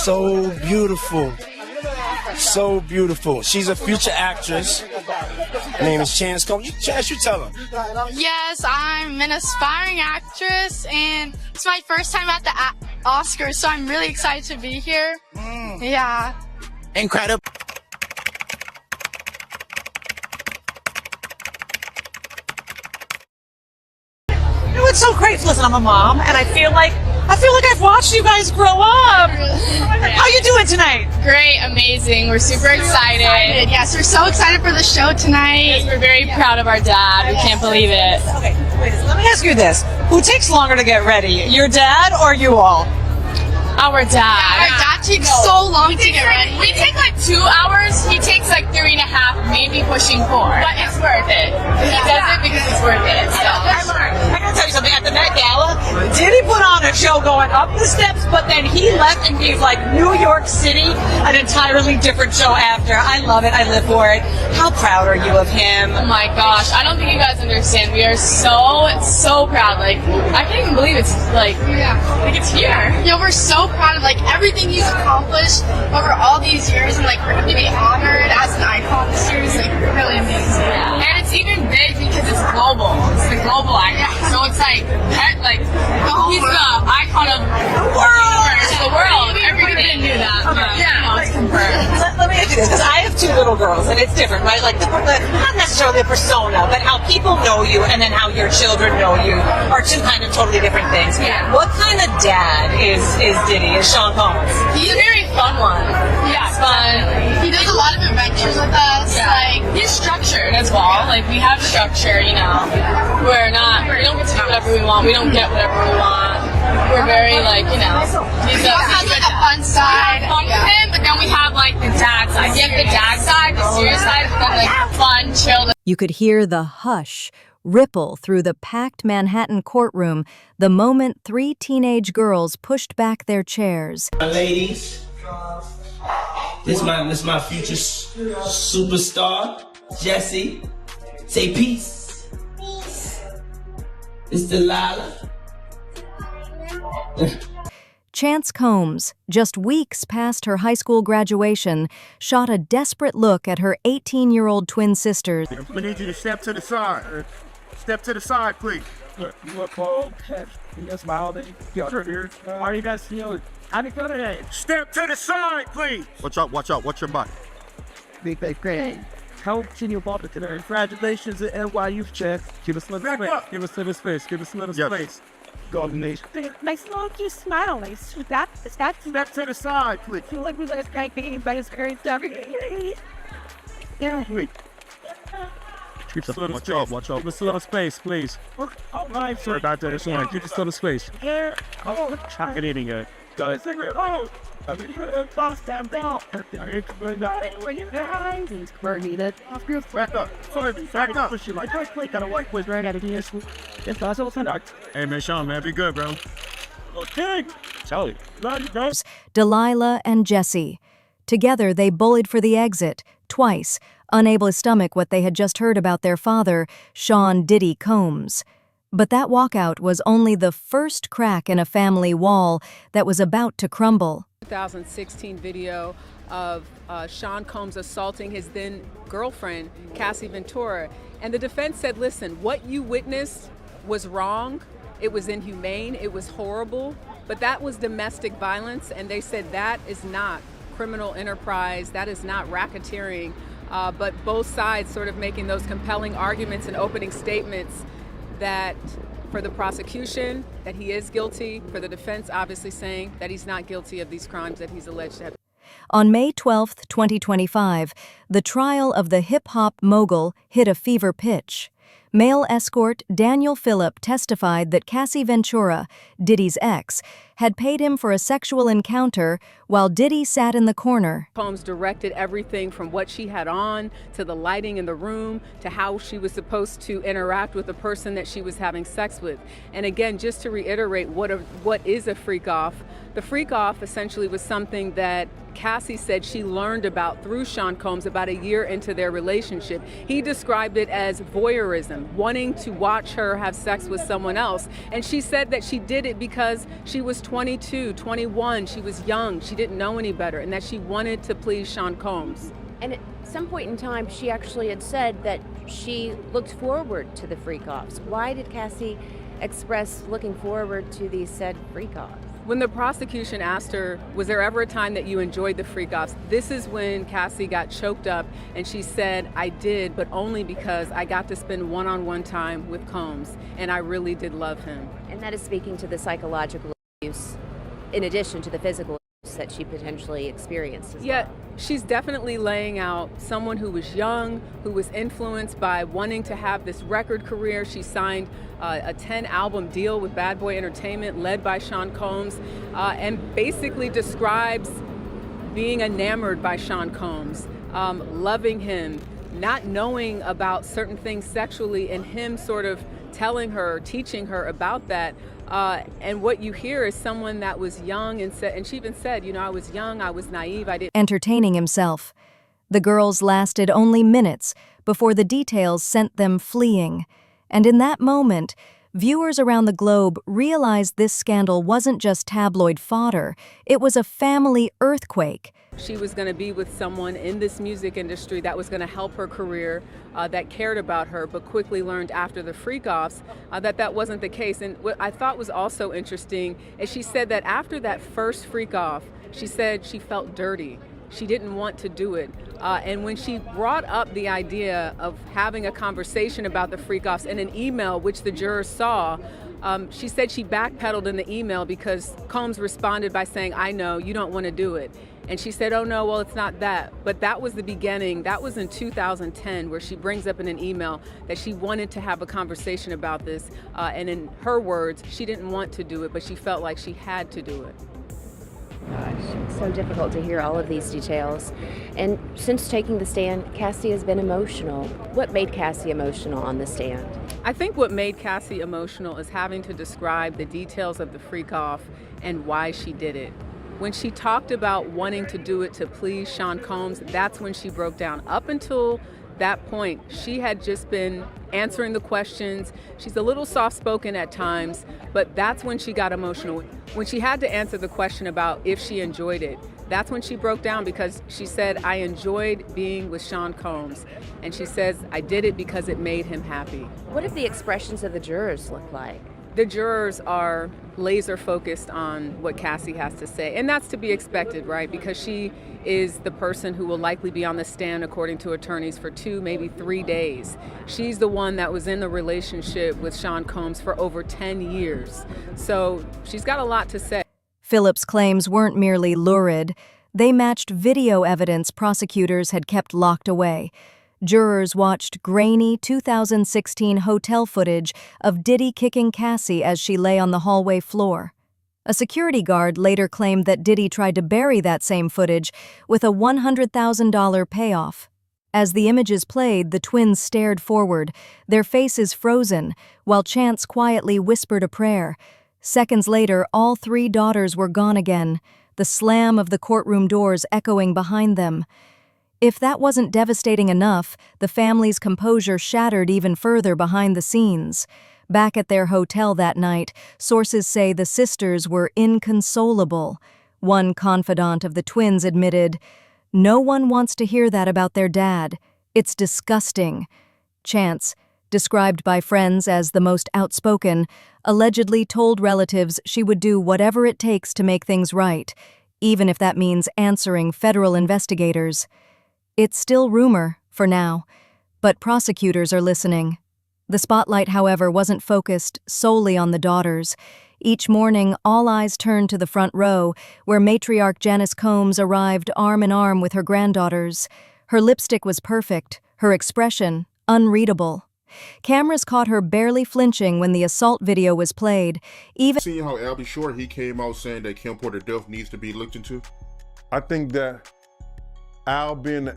so beautiful. So beautiful. She's a future actress. Her name is Chance Combs. Chance, you tell her. Yes, I'm an aspiring actress, and it's my first time at the Oscars, so I'm really excited to be here. Yeah. Incredible. It's so great. Listen, I'm a mom, and I feel like I've watched you guys grow up. How you doing tonight? Great, amazing. We're super excited. Yes, we're so excited for the show tonight. Yes, we're very proud of our dad. We can't believe it. Okay, wait, let me ask you this. Who takes longer to get ready, your dad or you all? Our dad. Our dad takes so long to get ready. We take like 2 hours. He takes like 3.5, maybe pushing 4. But it's worth it. He does it because it's worth it. So. I gotta tell you something. At the Met Gala, Diddy put on a show going up the steps, but then he left and gave like New York City an entirely different show after. I love it. I live for it. How proud are you of him? Oh my gosh. I don't think you guys understand. We are so proud. Like, I can't even believe it's like it's here. Yeah, we're so proud of like everything he's accomplished over all these years, and like for him to be honored as an icon this year is like really amazing. Yeah. And it's even big because it's global. It's the global icon. So it's like he's the icon of the world. Everybody knew that. But, it's confirmed. Let me ask you this, because I have 2 little girls, and it's different, right? Like, not necessarily the persona, but how people know you and then how your children know you are 2 kind of totally different things. Yeah. What kind of dad is Diddy, is Sean Combs? He's a very fun one. Yeah, it's fun. He does a lot of adventures with us. Yeah. Like he's structured as well. Like we have structure, you know. We don't get to do whatever we want. We don't get whatever we want. We're very like, you know. he has like a fun side. Fun with him, but then we have like the dad side. You have the dad side, the serious side, but then like fun, chill. You could hear the hush ripple through the packed Manhattan courtroom the moment 3 teenage girls pushed back their chairs. Ladies, this is my future superstar, Jessie. Say peace. Peace. It's Delilah. Chance Combs, just weeks past her high school graduation, shot a desperate look at her 18-year-old twin sisters. We need you to step to the side. Step to the side, please. You look cold. You smile. Are you guys feeling? How do you feel today? Step to the side, please. Watch out, watch out. Watch your back. Big great. How can you bump it today? Congratulations at NYU, Chance. Give us a little space. Give us a little space. Give us a little space. Golden Nation. Nice little smile. Nice. That's Step to the side, please. feel like we guys can't be by his very stuff. Yeah. Wait. Give us a little space. Watch out. Give us a little space, please. Oh, my. Sorry about that. It's fine. Give us a little space. Yeah. Oh, chuck it in here. Guys, oh. Boss down down. Back up. Sorry, back up. Push you like Gotta work with right out of here. It's possible to hey, man, Sean, man, be good, bro. Okay. Charlie. Love you, guys. Delilah and Jessie. Together, they bullied for the exit, twice, unable to stomach what they had just heard about their father, Sean Diddy Combs. But that walkout was only the first crack in a family wall that was about to crumble. 2016 video of Sean Combs assaulting his then girlfriend, Cassie Ventura. And the defense said, listen, what you witnessed was wrong. It was inhumane. It was horrible. But that was domestic violence. And they said that is not criminal enterprise. That is not racketeering. But both sides sort of making those compelling arguments and opening statements that for the prosecution, that he is guilty, for the defense obviously saying that he's not guilty of these crimes that he's alleged to have. On May 12, 2025, the trial of the hip-hop mogul hit a fever pitch. Male escort Daniel Phillip testified that Cassie Ventura, Diddy's ex, had paid him for a sexual encounter while Diddy sat in the corner. Combs directed everything from what she had on to the lighting in the room to how she was supposed to interact with the person that she was having sex with. And again, just to reiterate what is a freak-off, the freak-off essentially was something that Cassie said she learned about through Sean Combs about a year into their relationship. He described it as voyeurism, wanting to watch her have sex with someone else. And she said that she did it because she was 22, 21. She was young. She didn't know any better, and that she wanted to please Sean Combs. And at some point in time, she actually had said that she looked forward to the freak-offs. Why did Cassie express looking forward to these said freak-offs? When the prosecution asked her, was there ever a time that you enjoyed the freak-offs? This is when Cassie got choked up, and she said, I did, but only because I got to spend one-on-one time with Combs, and I really did love him. And that is speaking to the psychological abuse, in addition to the physical abuse that she potentially experienced as Yeah, well. she's definitely laying out someone who was young, who was influenced by wanting to have this record career. She signed a 10-album deal with Bad Boy Entertainment, led by Sean Combs, and basically describes being enamored by Sean Combs, loving him, not knowing about certain things sexually, and him sort of telling her, teaching her about that. And what you hear is someone that was young and she even said, you know, I was young, I was naive, I didn't. Entertaining himself. The girls lasted only minutes before the details sent them fleeing. And in that moment, viewers around the globe realized this scandal wasn't just tabloid fodder, it was a family earthquake. She was going to be with someone in this music industry that was going to help her career, that cared about her, but quickly learned after the freak-offs that wasn't the case. And what I thought was also interesting is she said that after that first freak-off, she said she felt dirty. She didn't want to do it. And when she brought up the idea of having a conversation about the freak-offs in an email, which the jurors saw, she said she backpedaled in the email because Combs responded by saying, I know, you don't want to do it. And she said, oh no, well, it's not that. But that was the beginning. That was in 2010, where she brings up in an email that she wanted to have a conversation about this. And in her words, she didn't want to do it, but she felt like she had to do it. Gosh, it's so difficult to hear all of these details. And since taking the stand, Cassie has been emotional. What made Cassie emotional on the stand? I think what made Cassie emotional is having to describe the details of the freak-off and why she did it. When she talked about wanting to do it to please Sean Combs, that's when she broke down. Up until that point, she had just been answering the questions. She's a little soft-spoken at times, but that's when she got emotional. When she had to answer the question about if she enjoyed it, that's when she broke down, because she said, I enjoyed being with Sean Combs. And she says, I did it because it made him happy. What did the expressions of the jurors look like? The jurors are laser focused on what Cassie has to say. And that's to be expected, right? Because she is the person who will likely be on the stand, according to attorneys, for 2, maybe 3 days. She's the one that was in the relationship with Sean Combs for over 10 years. So she's got a lot to say. Phillips' claims weren't merely lurid. They matched video evidence prosecutors had kept locked away. Jurors watched grainy 2016 hotel footage of Diddy kicking Cassie as she lay on the hallway floor. A security guard later claimed that Diddy tried to bury that same footage with a $100,000 payoff. As the images played, the twins stared forward, their faces frozen, while Chance quietly whispered a prayer. Seconds later, all 3 daughters were gone again, the slam of the courtroom doors echoing behind them. If that wasn't devastating enough, the family's composure shattered even further behind the scenes. Back at their hotel that night, sources say the sisters were inconsolable. One confidant of the twins admitted, "No one wants to hear that about their dad. It's disgusting." Chance, described by friends as the most outspoken, allegedly told relatives she would do whatever it takes to make things right, even if that means answering federal investigators. It's still rumor, for now, but prosecutors are listening. The spotlight, however, wasn't focused solely on the daughters. Each morning, all eyes turned to the front row, where matriarch Janice Combs arrived arm in arm with her granddaughters. Her lipstick was perfect, her expression unreadable. Cameras caught her barely flinching when the assault video was played. Even seeing how Albie Shore, he came out saying that Kim Porter death needs to be looked into. I think that Al being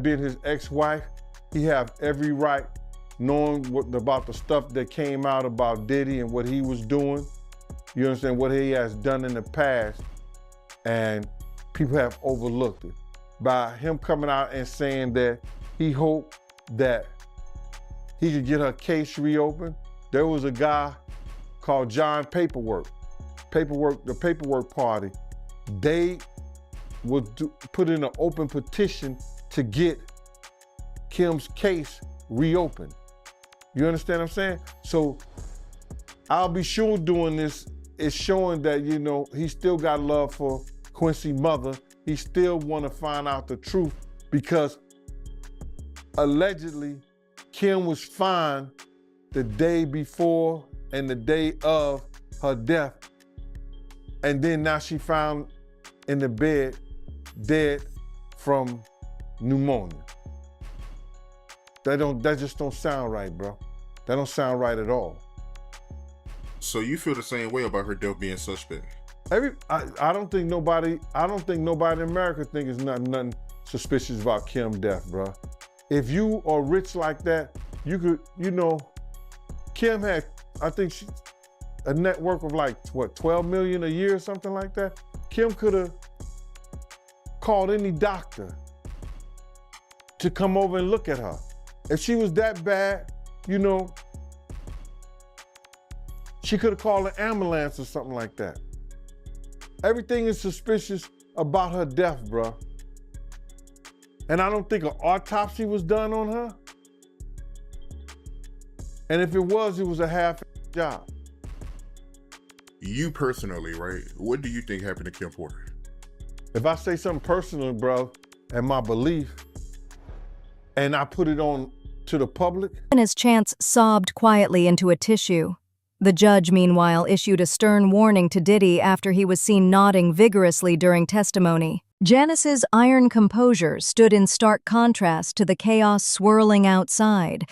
being his ex-wife, he have every right, knowing about the stuff that came out about Diddy and what he was doing. You understand, what he has done in the past, and people have overlooked it. By him coming out and saying that he hoped that he could get her case reopened. There was a guy called John Paperwork the paperwork party, they would put in an open petition to get Kim's case reopened. You understand what I'm saying? So I'll be sure doing this is showing that, you know, he still got love for Quincy's mother. He still want to find out the truth because allegedly Kim was fine the day before and the day of her death. And then now she found in the bed dead from pneumonia. That just don't sound right, bro. That don't sound right at all. So you feel the same way about her death being suspect? I don't think nobody in America thinks nothing suspicious about Kim's death, bro. If you are rich like that, you could, you know, Kim had, I think a net worth of like, what, 12 million a year or something like that? Kim could have called any doctor to come over and look at her. If she was that bad, you know, she could have called an ambulance or something like that. Everything is suspicious about her death, bro. And I don't think an autopsy was done on her. And if it was a half job. You personally, right? What do you think happened to Kim Porter? If I say something personal, bro, and my belief, and I put it on to the public. And as Chance sobbed quietly into a tissue. The judge, meanwhile, issued a stern warning to Diddy after he was seen nodding vigorously during testimony. Janice's iron composure stood in stark contrast to the chaos swirling outside,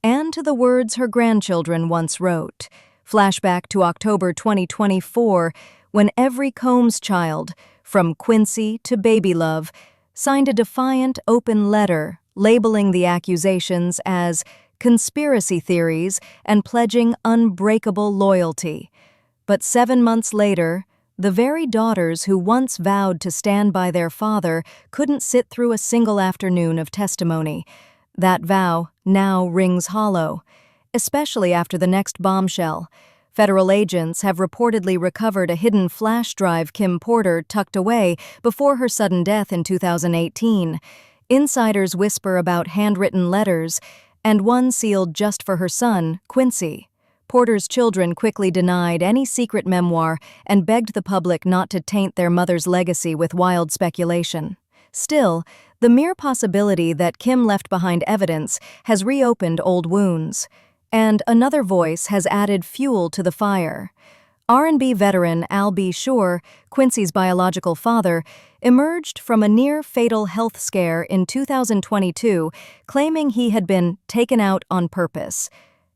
and to the words her grandchildren once wrote. Flashback to October 2024, when every Combs child, from Quincy to Baby Love, signed a defiant, open letter labeling the accusations as conspiracy theories and pledging unbreakable loyalty. But 7 months later, the very daughters who once vowed to stand by their father couldn't sit through a single afternoon of testimony. That vow now rings hollow, especially after the next bombshell. Federal agents have reportedly recovered a hidden flash drive Kim Porter tucked away before her sudden death in 2018. Insiders whisper about handwritten letters, and one sealed just for her son, Quincy. Porter's children quickly denied any secret memoir and begged the public not to taint their mother's legacy with wild speculation. Still, the mere possibility that Kim left behind evidence has reopened old wounds, and another voice has added fuel to the fire. R&B veteran Al B. Shore, Quincy's biological father, emerged from a near-fatal health scare in 2022, claiming he had been taken out on purpose.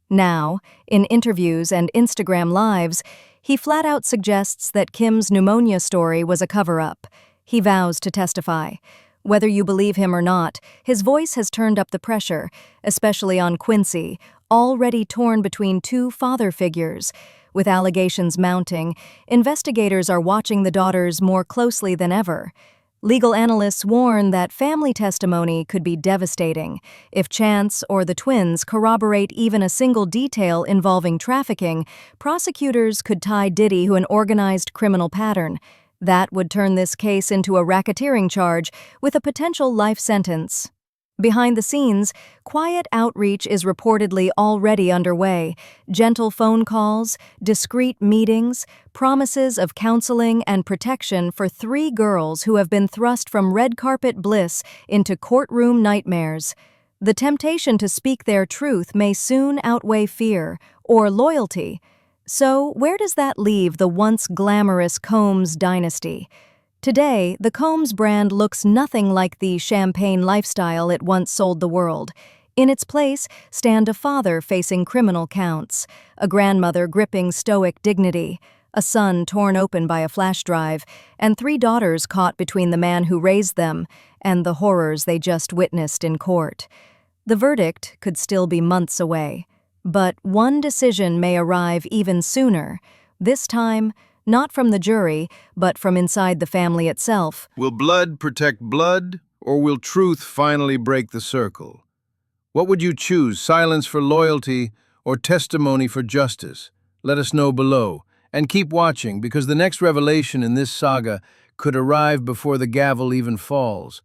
Now, in interviews and Instagram lives, he flat-out suggests that Kim's pneumonia story was a cover-up. He vows to testify. Whether you believe him or not, his voice has turned up the pressure, especially on Quincy, already torn between two father figures. With allegations mounting, investigators are watching the daughters more closely than ever. Legal analysts warn that family testimony could be devastating. If Chance or the twins corroborate even a single detail involving trafficking, prosecutors could tie Diddy to an organized criminal pattern. That would turn this case into a racketeering charge with a potential life sentence. Behind the scenes, quiet outreach is reportedly already underway. Gentle phone calls, discreet meetings, promises of counseling and protection for 3 girls who have been thrust from red carpet bliss into courtroom nightmares. The temptation to speak their truth may soon outweigh fear or loyalty. So, where does that leave the once glamorous Combs dynasty? Today, the Combs brand looks nothing like the champagne lifestyle it once sold the world. In its place stand a father facing criminal counts, a grandmother gripping stoic dignity, a son torn open by a flash drive, and 3 daughters caught between the man who raised them and the horrors they just witnessed in court. The verdict could still be months away, but one decision may arrive even sooner, this time not from the jury, but from inside the family itself. Will blood protect blood, or will truth finally break the circle? What would you choose, silence for loyalty or testimony for justice? Let us know below. And keep watching, because the next revelation in this saga could arrive before the gavel even falls.